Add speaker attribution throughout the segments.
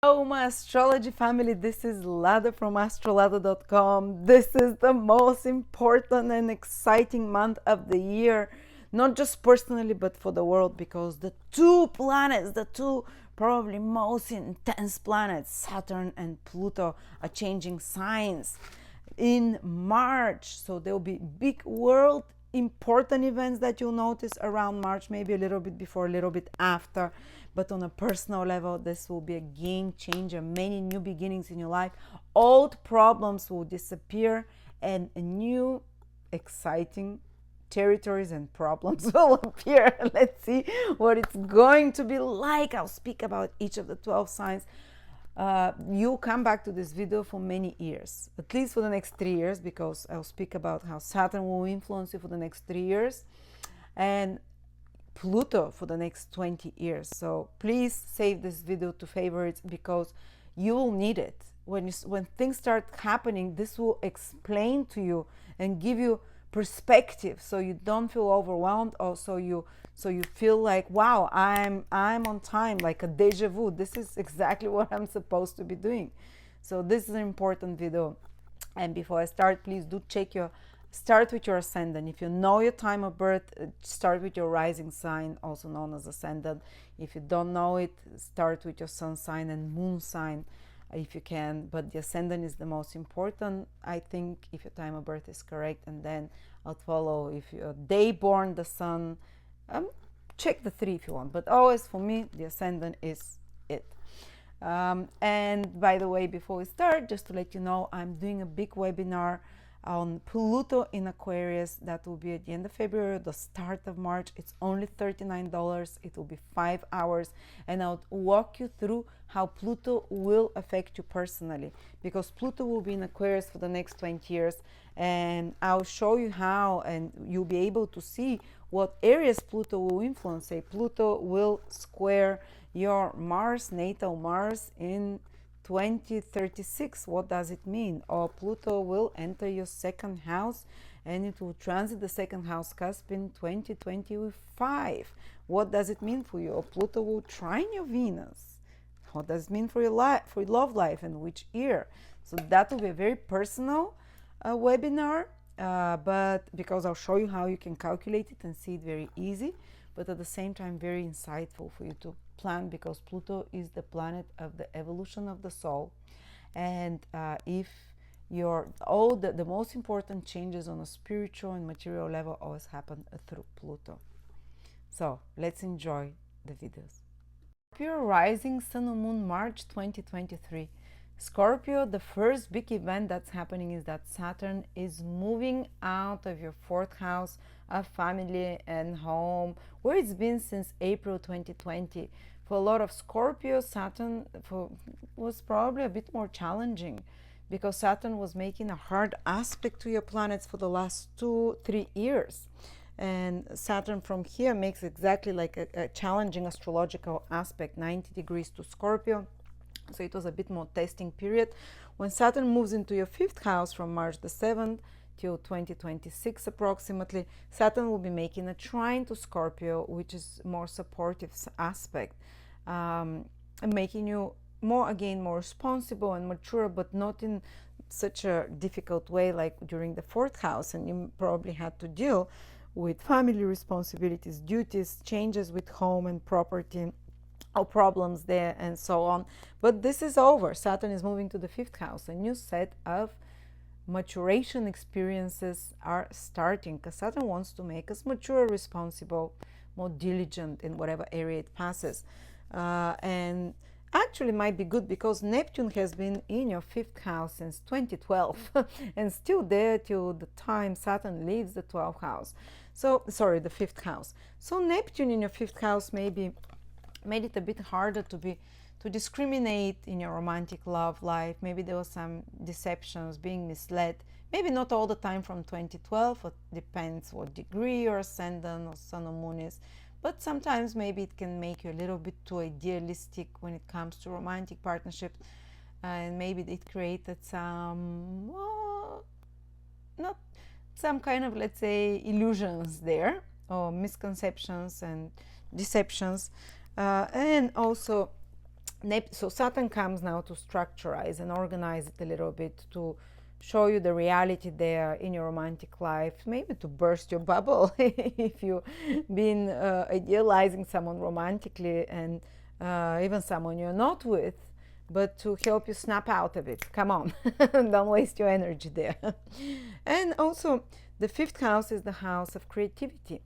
Speaker 1: Hello, my astrology family. This is Lada from AstroladaOfficial. This is the most important and exciting month of the year, not just personally, but for the world, because the two planets, the two probably most intense planets, Saturn and Pluto, are changing signs in March. So there will be big world important events that you'll notice around March, maybe a little bit before, a little bit after. But on a personal level, this will be a game changer, many new beginnings in your life. Old problems will disappear and new exciting territories and problems will appear. Let's see what it's going to be like. I'll speak about each of the 12 signs. You'll come back to this video for many years, at least for the next 3 years, because I'll speak about how Saturn will influence you for the next 3 years and Pluto for the next 20 years. So please save this video to favorites, because you will need it. When things start happening, this will explain to you and give you perspective, so you don't feel overwhelmed, or so you feel like, wow, I'm on time, like a deja vu. This is exactly what I'm supposed to be doing. So this is an important video. And before I start, please do start with your ascendant. If you know your time of birth, start with your rising sign, also known as ascendant. If you don't know it, start with your sun sign and moon sign if you can, but the ascendant is the most important, I think, if your time of birth is correct. And then I'll follow if you're day born, the sun. Check the 3 if you want, but always for me the ascendant is it. And by the way, before we start, just to let you know, I'm doing a big webinar on Pluto in Aquarius. That will be at the end of February, the start of March. It's only $39. It will be 5 hours, and I'll walk you through how Pluto will affect you personally, because Pluto will be in Aquarius for the next 20 years, and I'll show you how, and you'll be able to see what areas Pluto will influence. Say Pluto will square your Mars, natal Mars, in 2036. What does it mean? Or Pluto will enter your second house and it will transit the second house cusp in 2025. What does it mean for you? Or Pluto will trine your Venus. What does it mean for your life, for your love life, and which year? So that will be a very personal webinar, but because I'll show you how you can calculate it and see it very easy, but at the same time very insightful for you to plan, because Pluto is the planet of the evolution of the soul. And if the most important changes on a spiritual and material level always happen through Pluto. So let's enjoy the videos. Scorpio rising, Sun and Moon, March 2023. Scorpio, the first big event that's happening is that Saturn is moving out of your 4th house of family and home, where it's been since April 2020. For a lot of Scorpio, Saturn was probably a bit more challenging, because Saturn was making a hard aspect to your planets for the last 2-3 years. And Saturn from here makes exactly like a challenging astrological aspect, 90 degrees to Scorpio. So it was a bit more testing period. When Saturn moves into your 5th house from March the 7th till 2026 approximately, Saturn will be making a trine to Scorpio, which is more supportive aspect, making you more responsible and mature, but not in such a difficult way like during the 4th house. And you probably had to deal with family responsibilities, duties, changes with home and property, or problems there, and so on. But this is over. Saturn is moving to the 5th house. A new set of maturation experiences are starting, because Saturn wants to make us mature, responsible, more diligent in whatever area it passes. And actually might be good, because Neptune has been in your 5th house since 2012 and still there till the time Saturn leaves the 12th house. So, sorry, the 5th house. So Neptune in your 5th house maybe made it a bit harder to discriminate in your romantic love life. Maybe there was some deceptions, being misled. Maybe not all the time from 2012, it depends what degree your ascendant or sun or moon is. But sometimes maybe it can make you a little bit too idealistic when it comes to romantic partnerships, and maybe it created some, not some kind of, let's say, illusions there, or misconceptions and deceptions. And also So Saturn comes now to structurize and organize it a little bit, to show you the reality there in your romantic life, maybe to burst your bubble if you've been idealizing someone romantically, and even someone you're not with, but to help you snap out of it. Come on, don't waste your energy there. And also, the fifth house is the house of creativity.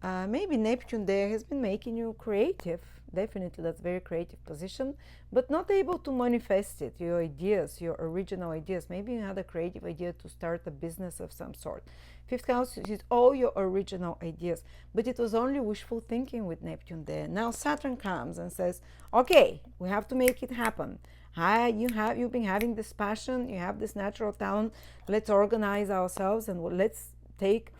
Speaker 1: Maybe Neptune there has been making you creative. Definitely, that's very creative position, but not able to manifest it, your ideas, your original ideas. Maybe you had a creative idea to start a business of some sort. Fifth house is all your original ideas, but it was only wishful thinking with Neptune there. Now Saturn comes and says, okay, we have to make it happen. You've been having this passion, you have this natural talent. Let's organize ourselves and let's take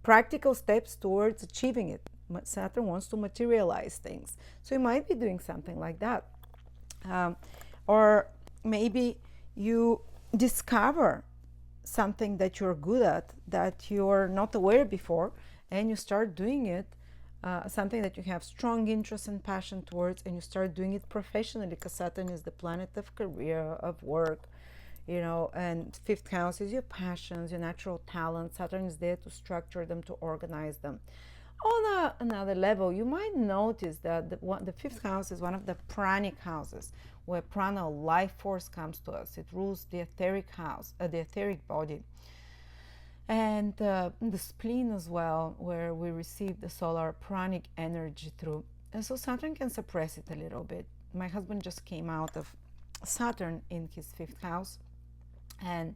Speaker 1: practical steps towards achieving it. Saturn wants to materialize things. So you might be doing something like that. Or maybe you discover something that you're good at that you're not aware before, and you start doing it, something that you have strong interest and passion towards, and you start doing it professionally, because Saturn is the planet of career, of work, and fifth house is your passions, your natural talents. Saturn is there to structure them, to organize them. On another level, you might notice that the fifth house is one of the pranic houses, where prana, life force, comes to us. It rules the etheric house, the etheric body, and the spleen as well, where we receive the solar pranic energy through. And so Saturn can suppress it a little bit. My husband just came out of Saturn in his fifth house, and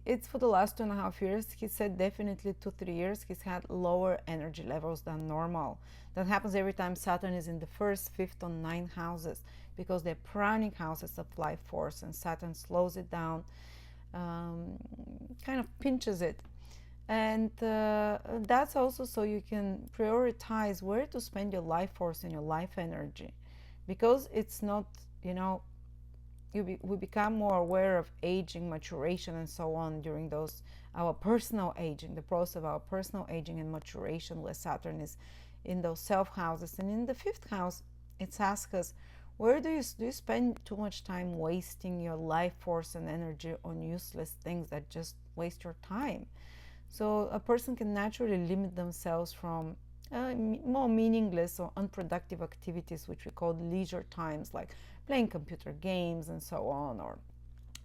Speaker 1: it's for the last 2.5 years. He said definitely 2-3 years he's had lower energy levels than normal. That happens every time Saturn is in the first, fifth, or ninth houses, because they're pranic houses of life force, and Saturn slows it down, kind of pinches it. And that's also so you can prioritize where to spend your life force and your life energy, because it's not, we become more aware of aging, maturation, and so on during our personal aging, the process of our personal aging and maturation, where Saturn is in those self houses. And in the fifth house, it's asked us, where do you spend too much time wasting your life force and energy on useless things that just waste your time? So a person can naturally limit themselves from more meaningless or unproductive activities, which we call leisure times, like playing computer games and so on, or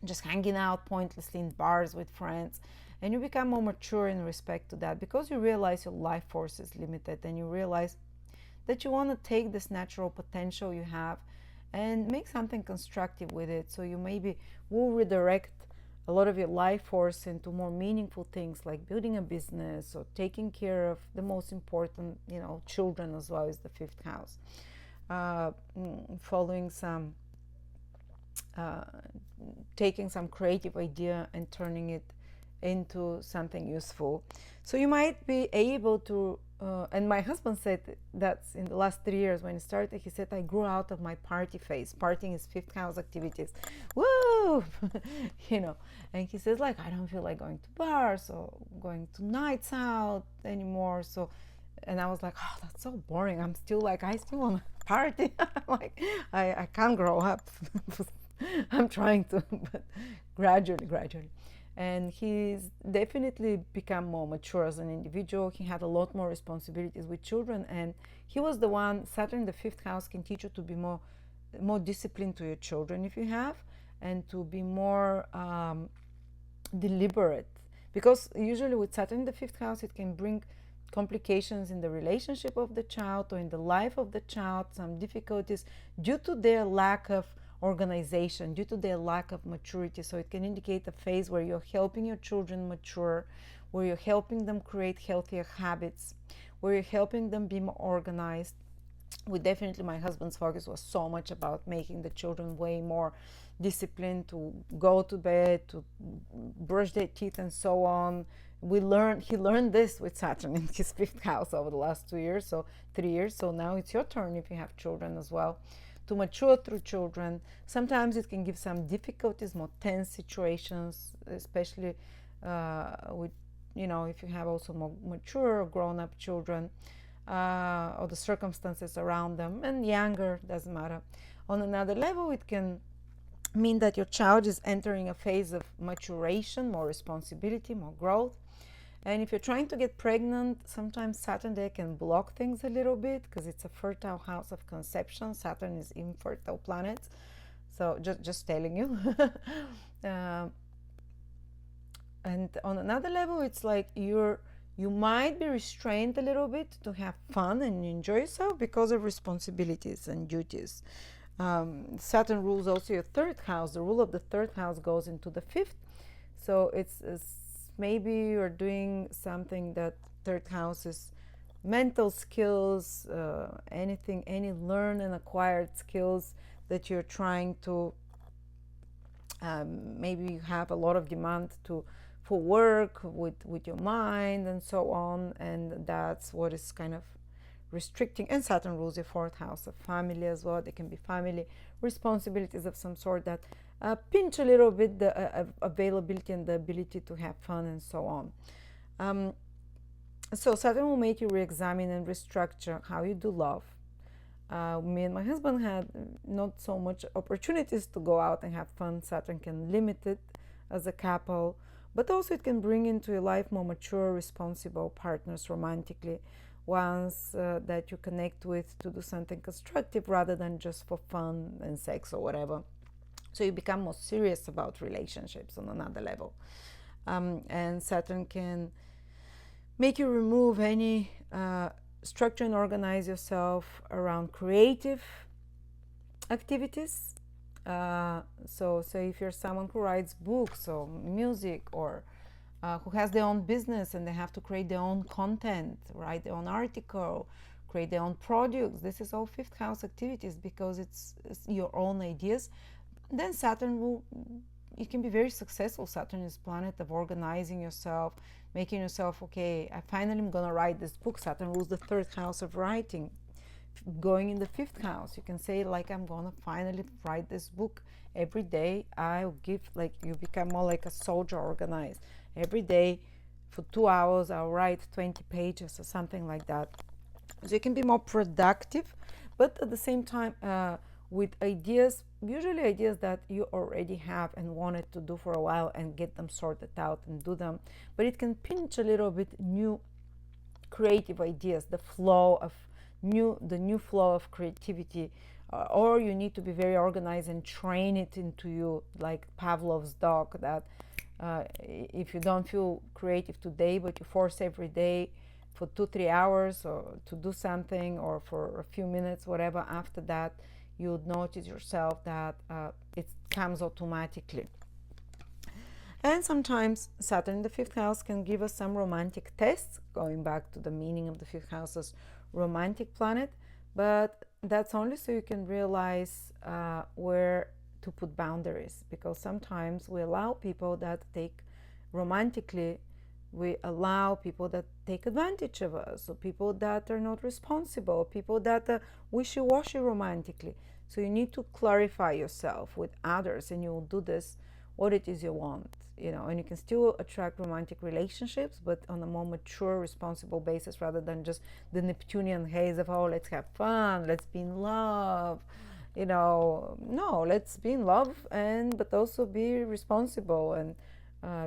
Speaker 1: just hanging out pointlessly in bars with friends. And you become more mature in respect to that, because you realize your life force is limited, and you realize that you want to take this natural potential you have and make something constructive with it. So you maybe will redirect a lot of your life force into more meaningful things, like building a business or taking care of the most important, children, as well as the fifth house. Following taking some creative idea and turning it into something useful. So you might be able to, and my husband said that's in the last 3 years when he started, he said, I grew out of my party phase. Partying is fifth house activities. Woo! And he says, I don't feel like going to bars or going to nights out anymore. So, and I was like, oh, that's so boring. I still want to party. I can't grow up. I'm trying to, but gradually. And he's definitely become more mature as an individual. He had a lot more responsibilities with children, and he was the one. Saturn in the fifth house can teach you to be more disciplined to your children if you have, and to be more deliberate, because usually with Saturn in the fifth house, it can bring complications in the relationship of the child or in the life of the child, some difficulties due to their lack of organization, due to their lack of maturity. So it can indicate a phase where you're helping your children mature, where you're helping them create healthier habits, where you're helping them be more organized. My husband's focus was so much about making the children way more disciplined, to go to bed, to brush their teeth, and so on. He learned this with Saturn in his fifth house over the last 3 years. So now it's your turn, if you have children as well, to mature through children. Sometimes it can give some difficulties, more tense situations, especially with, if you have also more mature or grown-up children. or the circumstances around them, and younger, doesn't matter. On another level, it can mean that your child is entering a phase of maturation, more responsibility, more growth. And if you're trying to get pregnant, sometimes Saturn there can block things a little bit because it's a fertile house of conception. Saturn is infertile planet. So just telling you. And on another level, it's like you might be restrained a little bit to have fun and enjoy yourself because of responsibilities and duties. Saturn rules also your third house. The rule of the third house goes into the fifth. So it's maybe you're doing something that third house is mental skills, any learned and acquired skills that you're trying to, maybe you have a lot of demand for work with your mind and so on, and that's what is kind of restricting. And Saturn rules your fourth house of family as well. There can be family responsibilities of some sort that pinch a little bit the availability and the ability to have fun and so on. So Saturn will make you re-examine and restructure how you do love. Me and my husband had not so much opportunities to go out and have fun. Saturn can limit it as a couple, but also it can bring into your life more mature, responsible partners romantically, ones that you connect with to do something constructive rather than just for fun and sex or whatever. So you become more serious about relationships on another level. And Saturn can make you remove any structure and organize yourself around creative activities. So say if you're someone who writes books or music, or who has their own business and they have to create their own content, write their own article, create their own products, this is all fifth house activities because it's your own ideas. Then Saturn will, you can be very successful. Saturn is planet of organizing yourself, making yourself, okay, I finally am going to write this book. Saturn rules the third house of writing. Going in the fifth house, you can say, like, I'm going to finally write this book. Every day I'll give, like, you become more like a soldier organized. Every day for 2 hours I'll write 20 pages or something like that. So you can be more productive, but at the same time with ideas, usually ideas that you already have and wanted to do for a while, and get them sorted out and do them. But it can pinch a little bit new creative ideas, the new flow of creativity, or you need to be very organized and train it into you, like Pavlov's dog, that if you don't feel creative today but you force every day for 2-3 hours or to do something, or for a few minutes, whatever, after that you would notice yourself that it comes automatically. And sometimes Saturn in the fifth house can give us some romantic tests, going back to the meaning of the fifth house as romantic planet, but that's only so you can realize where to put boundaries, because sometimes we allow people that take romantically, we allow people that take advantage of us, or people that are not responsible, people that are wishy-washy romantically. So you need to clarify yourself with others, and you will do this what it is you want, and you can still attract romantic relationships, but on a more mature, responsible basis, rather than just the Neptunian haze of, oh, let's have fun, let's be in love. No, let's be in love, but also be responsible and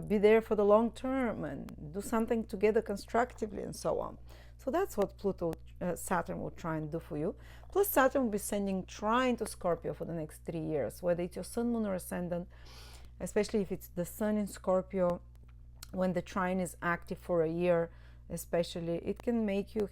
Speaker 1: be there for the long term and do something together constructively and so on. So that's what Saturn will try and do for you. Plus Saturn will be sending trine to Scorpio for the next 3 years, whether it's your sun, moon, or ascendant, especially if it's the sun in Scorpio. When the trine is active for a year especially, it can make you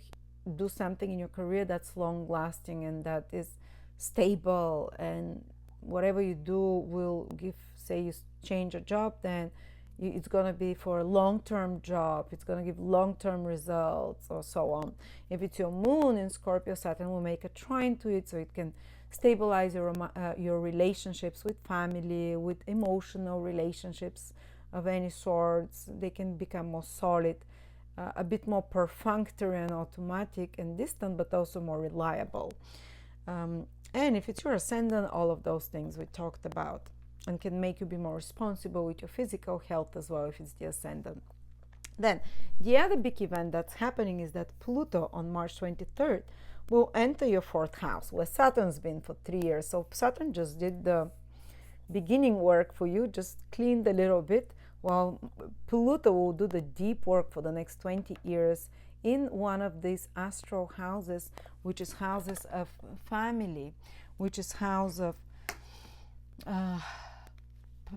Speaker 1: do something in your career that's long lasting and that is stable, and whatever you do will give, say you change a job, then it's going to be for a long-term job, it's going to give long-term results, or so on. If it's your moon in Scorpio, Saturn will make a trine to it, so it can stabilize your relationships with family, with emotional relationships of any sorts. They can become more solid, a bit more perfunctory and automatic and distant, but also more reliable. And if it's your ascendant, all of those things we talked about, and can make you be more responsible with your physical health as well if it's the ascendant. Then the other big event that's happening is that Pluto on March 23rd will enter your fourth house, where Saturn's been for 3 years. So Saturn just did the beginning work for you, just cleaned a little bit, while Pluto will do the deep work for the next 20 years in one of these astral houses, which is houses of family, which is house of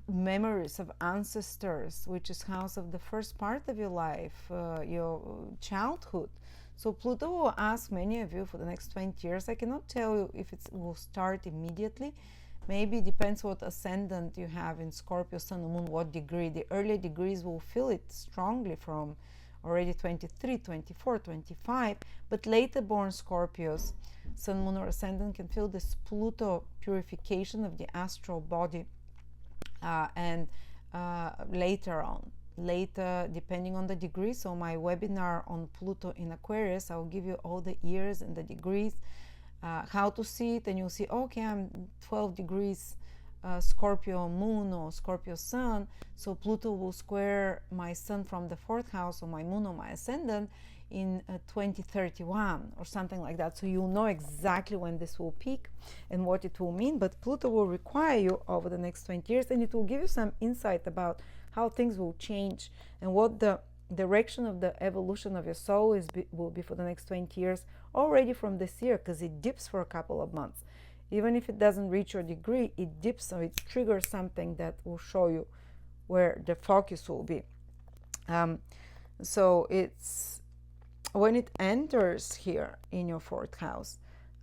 Speaker 1: memories of ancestors, which is house of the first part of your life, your childhood. So Pluto will ask many of you for the next 20 years. I cannot tell you if it will start immediately. Maybe it depends what ascendant you have in Scorpio, Sun, and Moon, what degree. The earlier degrees will feel it strongly from already 23, 24, 25, but later born Scorpios, Sun, Moon, or Ascendant can feel this Pluto purification of the astral body and later on. Later, depending on the degree. So my webinar on Pluto in Aquarius, I will give you all the years and the degrees, how to see it, and you'll see, okay, I'm 12 degrees Scorpio Moon or Scorpio Sun, so Pluto will square my Sun from the fourth house, or my Moon or my Ascendant in 2031 or something like that. So you'll know exactly when this will peak and what it will mean. But Pluto will require you over the next 20 years, and it will give you some insight about how things will change and what the direction of the evolution of your soul will be for the next 20 years already from this year, because it dips for a couple of months. Even if it doesn't reach your degree, it dips, so it triggers something that will show you where the focus will be. So it's when it enters here in your fourth house,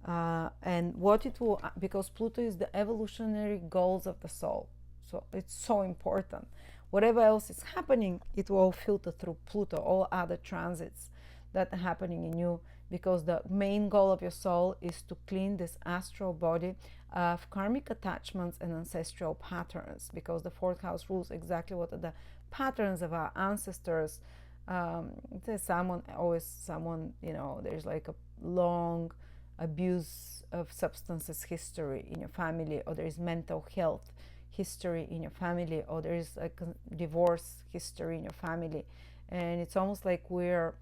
Speaker 1: and what it will, because Pluto is the evolutionary goals of the soul, so it's so important. Whatever else is happening, it will filter through Pluto, all other transits that are happening in you, because the main goal of your soul is to clean this astral body of karmic attachments and ancestral patterns, because the fourth house rules exactly what are the patterns of our ancestors. There's someone, there's like a long abuse of substances history in your family, or there is mental health history in your family, or there is like a divorce history in your family, and it's almost like we're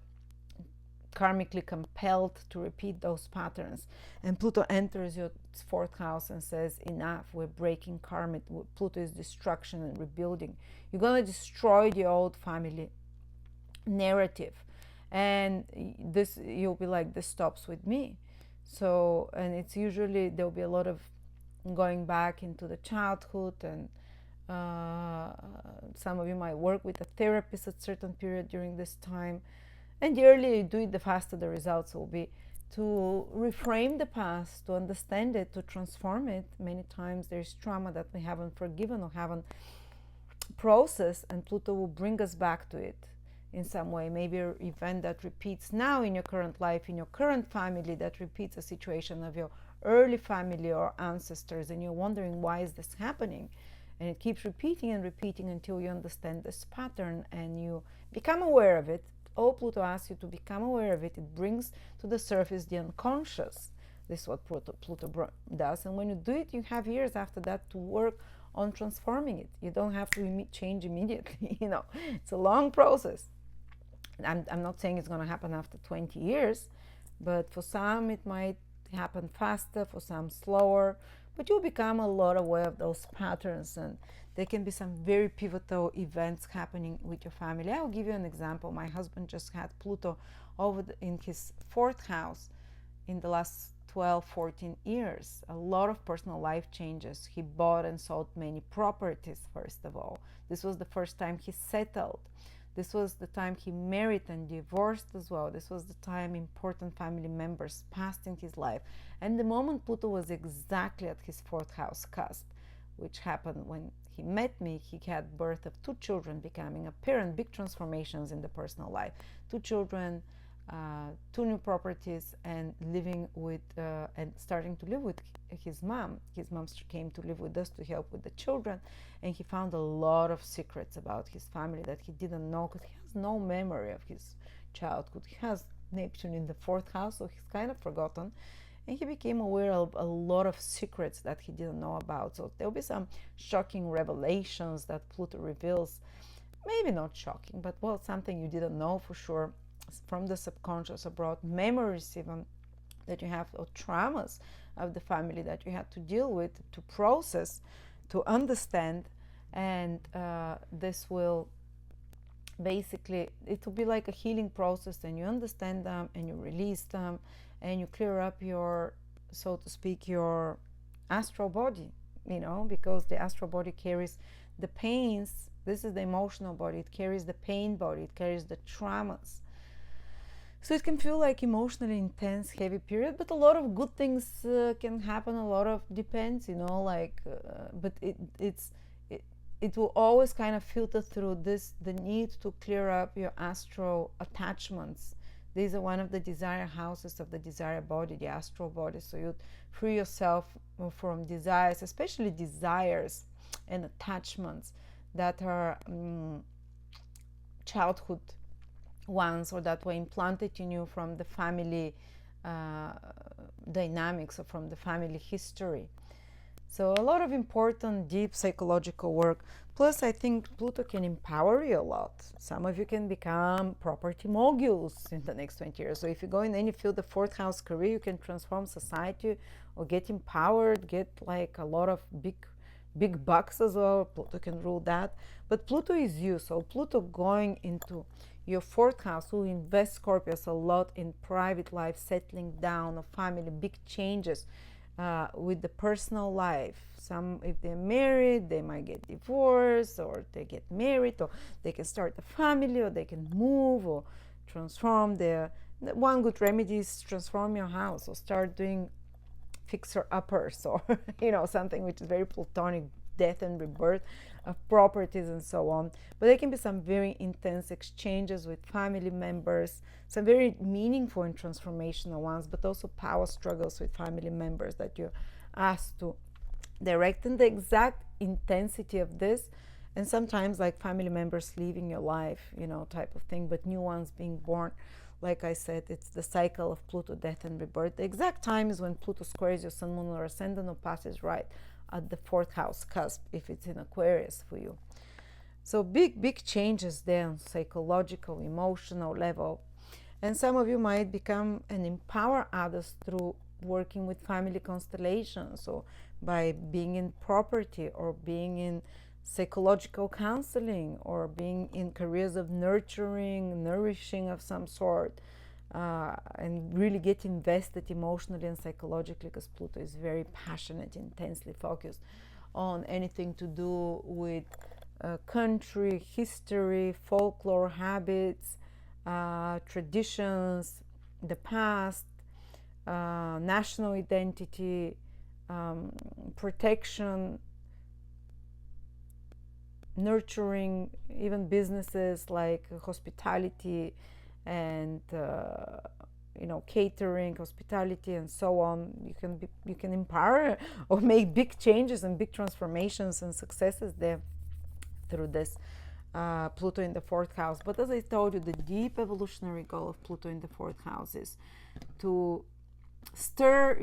Speaker 1: karmically compelled to repeat those patterns. And Pluto enters your fourth house and says, enough, we're breaking karma. Pluto is destruction and rebuilding. You're going to destroy the old family narrative, and this, you'll be like, this stops with me. So, and it's usually, there'll be a lot of going back into the childhood, and some of you might work with a therapist at certain period during this time. And the earlier you do it, the faster the results will be. To reframe the past, to understand it, to transform it. Many times there's trauma that we haven't forgiven or haven't processed, and Pluto will bring us back to it in some way. Maybe an event that repeats now in your current life, in your current family, that repeats a situation of your early family or ancestors, and you're wondering, why is this happening? And it keeps repeating and repeating until you understand this pattern and you become aware of it. All Pluto asks you to become aware of it. It brings to the surface the unconscious. This is what Pluto does. And when you do it, you have years after that to work on transforming it. You don't have to change immediately. It's a long process. I'm not saying it's going to happen after 20 years, but for some it might happen faster, for some slower, but you'll become a lot aware of those patterns, and there can be some very pivotal events happening with your family. I'll give you an example. My husband just had Pluto in his fourth house in the last 12-14 years. A lot of personal life changes. He bought and sold many properties, first of all. This was the first time he settled. This was the time he married and divorced as well. This was the time important family members passed in his life. And the moment Pluto was exactly at his fourth house cusp, which happened when he met me, he had birth of 2 children, becoming a parent, big transformations in the personal life. 2 children, 2 new properties, and living with, and starting to live with his mom. His mom came to live with us to help with the children, and he found a lot of secrets about his family that he didn't know, because he has no memory of his childhood. He has Neptune in the fourth house, so he's kind of forgotten, and he became aware of a lot of secrets that he didn't know about. So there'll be some shocking revelations that Pluto reveals maybe not shocking, but well, something you didn't know for sure from the subconscious, about memories even that you have, or traumas of the family that you had to deal with, to process, to understand. And this will basically, it will be like a healing process, and you understand them and you release them and you clear up your, so to speak, your astral body, because the astral body carries the pains. This is the emotional body. It carries the pain body. It carries the traumas. So it can feel like emotionally intense, heavy period, but a lot of good things can happen. A lot of depends, but it will always kind of filter through this, the need to clear up your astral attachments. These are one of the desire houses of the desire body, the astral body. So you free yourself from desires, especially desires and attachments that are childhood ones, or that were implanted in you from the family dynamics, or from the family history. So a lot of important deep psychological work. Plus, I think Pluto can empower you a lot. Some of you can become property moguls in the next 20 years. So if you go in any field, the fourth house career, you can transform society or get empowered, get like a lot of big bucks as well. Pluto can rule that. But Pluto is you. So Pluto going into your fourth house will invest Scorpios a lot in private life, settling down, of family, big changes with the personal life. Some, if they're married, they might get divorced, or they get married, or they can start a family, or they can move, or transform their. One good remedy is transform your house, or start doing fixer-uppers, or something which is very Plutonic, death and rebirth of properties and so on. But there can be some very intense exchanges with family members, some very meaningful and transformational ones, but also power struggles with family members that you're asked to direct. And the exact intensity of this, and sometimes like family members leaving your life, type of thing, but new ones being born. Like I said, it's the cycle of Pluto, death and rebirth. The exact time is when Pluto squares your sun, moon, or ascendant, or passes right at the fourth house cusp, if it's in Aquarius for you. So big changes there on psychological, emotional level. And some of you might become and empower others through working with family constellations, or by being in property, or being in psychological counseling, or being in careers of nurturing, nourishing of some sort, and really get invested emotionally and psychologically, because Pluto is very passionate, intensely focused on anything to do with country, history, folklore, habits, traditions, the past, national identity, protection, nurturing, even businesses like hospitality and catering, hospitality, and so on. You can empower or make big changes and big transformations and successes there through this Pluto in the fourth house. But as I told you, the deep evolutionary goal of Pluto in the fourth house is to stir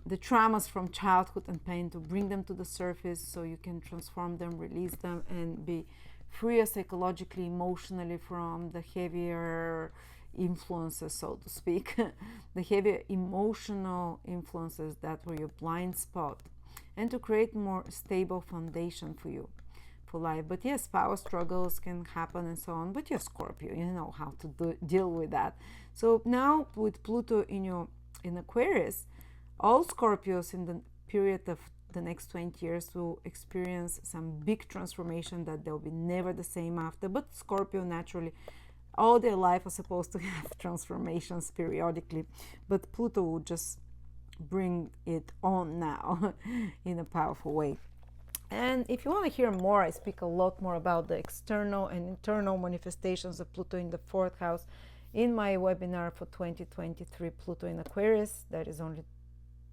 Speaker 1: the traumas from childhood and pain, to bring them to the surface so you can transform them, release them, and be freer psychologically, emotionally from the heavier influences, so to speak, the heavier emotional influences that were your blind spot, and to create more stable foundation for you for life. But yes, power struggles can happen and so on, but you're Scorpio, you know how to deal with that. So now with Pluto in Aquarius, all Scorpios in the period of the next 20 years will experience some big transformation that they'll be never the same after. But Scorpio naturally, all their life are supposed to have transformations periodically, but Pluto will just bring it on now in a powerful way. And if you want to hear more, I speak a lot more about the external and internal manifestations of Pluto in the fourth house in my webinar for 2023, Pluto in Aquarius. That is only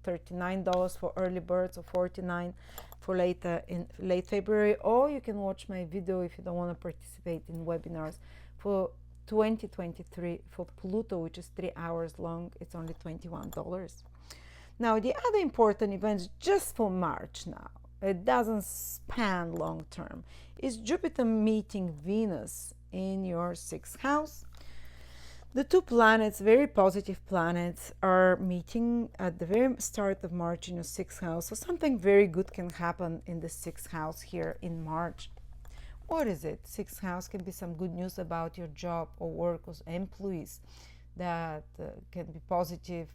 Speaker 1: $39 for early birds, or $49 for later in late February. Or you can watch my video if you don't want to participate in webinars for 2023 for Pluto, which is 3 hours long. It's only $21. Now, the other important events just for March now. it doesn't span long term. It's Jupiter meeting Venus in your 6th house. The two planets, very positive planets, are meeting at the very start of March in your 6th house. So something very good can happen in the 6th house here in March. What is it? 6th house can be some good news about your job or work or employees that can be positive.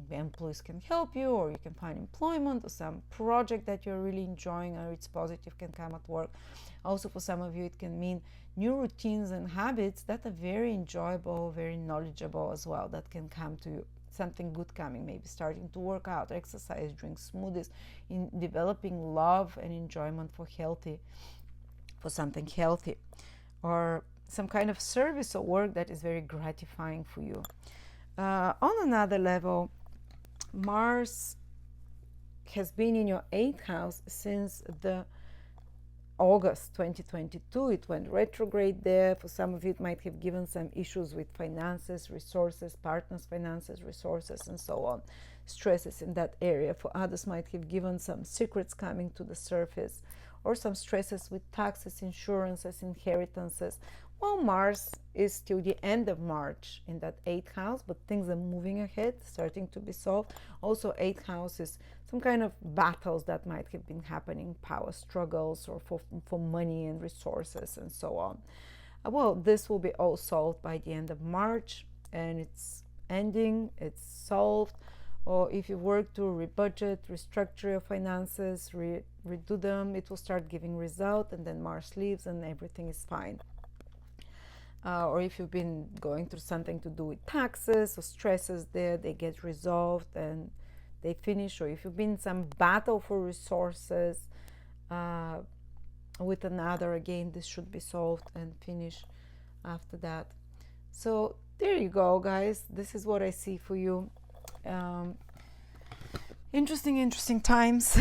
Speaker 1: Employees can help you, or you can find employment or some project that you're really enjoying, or it's positive, can come at work. Also, for some of you, it can mean new routines and habits that are very enjoyable, very knowledgeable as well, that can come to you. Something good coming, maybe starting to work out, exercise, drink smoothies, in developing love and enjoyment for something healthy, or some kind of service or work that is very gratifying for you. On another level, Mars has been in your 8th house since the August 2022. It went retrograde there. For some of you, it might have given some issues with finances, resources, partners' finances, resources, and so on. Stresses in that area. For others, might have given some secrets coming to the surface, or some stresses with taxes, insurances, inheritances. Well, Mars is till the end of March in that 8th house, but things are moving ahead, starting to be solved. Also, 8th house is some kind of battles that might have been happening, power struggles, or for money and resources and so on. Well, this will be all solved by the end of March, and it's ending, it's solved. Or if you work to rebudget, restructure your finances, redo them, it will start giving result, and then Mars leaves and everything is fine. Or if you've been going through something to do with taxes or stresses there, they get resolved and they finish. Or if you've been in some battle for resources with another, again, this should be solved and finish after that. So there you go, guys. This is what I see for you. Interesting times.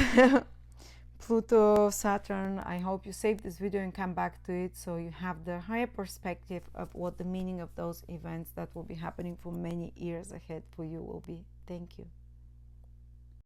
Speaker 1: Pluto, Saturn. I hope you save this video and come back to it, so you have the higher perspective of what the meaning of those events that will be happening for many years ahead for you will be. Thank you.